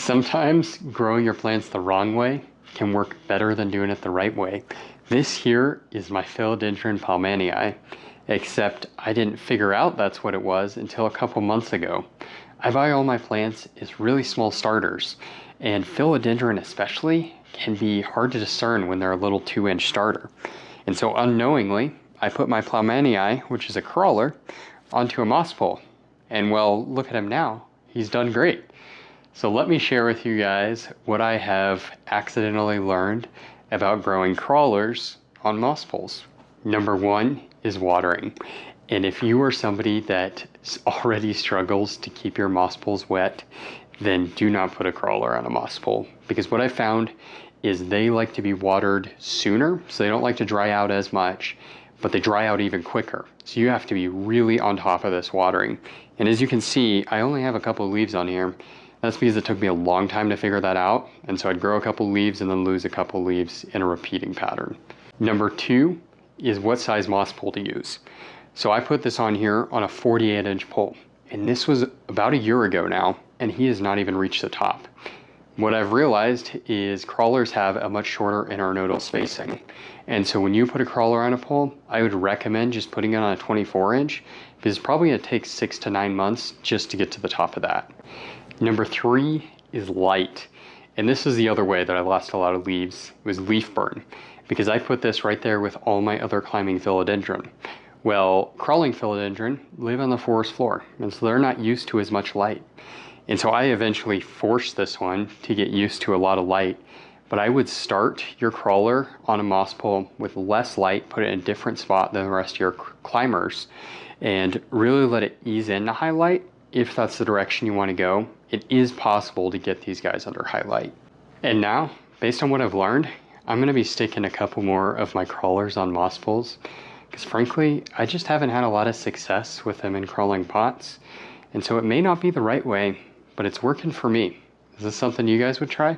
Sometimes growing your plants the wrong way can work better than doing it the right way. This here is my Philodendron palmanii, except I didn't figure out that's what it was until a couple months ago. I buy all my plants as really small starters, and Philodendron especially can be hard to discern when they're a little 2-inch starter. And so unknowingly, I put my palmanii, which is a crawler, onto a moss pole. And well, look at him now. He's done great. So let me share with you guys what I have accidentally learned about growing crawlers on moss poles. Number one is watering. And if you are somebody that already struggles to keep your moss poles wet, then do not put a crawler on a moss pole. Because what I found is they like to be watered sooner, so they don't like to dry out as much, but they dry out even quicker. So you have to be really on top of this watering. And as you can see, I only have a couple of leaves on here. That's because it took me a long time to figure that out. And so I'd grow a couple leaves and then lose a couple leaves in a repeating pattern. Number two is what size moss pole to use. So I put this on here on a 48-inch pole. And this was about a year ago now, and he has not even reached the top. What I've realized is crawlers have a much shorter internodal spacing. And so when you put a crawler on a pole, I would recommend just putting it on a 24-inch, because it's probably gonna take 6 to 9 months just to get to the top of that. Number three is light. And this is the other way that I lost a lot of leaves, was leaf burn, because I put this right there with all my other climbing philodendron. Well, crawling philodendron live on the forest floor, and so they're not used to as much light. And so I eventually forced this one to get used to a lot of light, but I would start your crawler on a moss pole with less light, put it in a different spot than the rest of your climbers, and really let it ease into highlight. If that's the direction you want to go, it is possible to get these guys under highlight. And now, based on what I've learned, I'm going to be sticking a couple more of my crawlers on moss poles, because frankly, I just haven't had a lot of success with them in crawling pots. And so it may not be the right way, but it's working for me. Is this something you guys would try?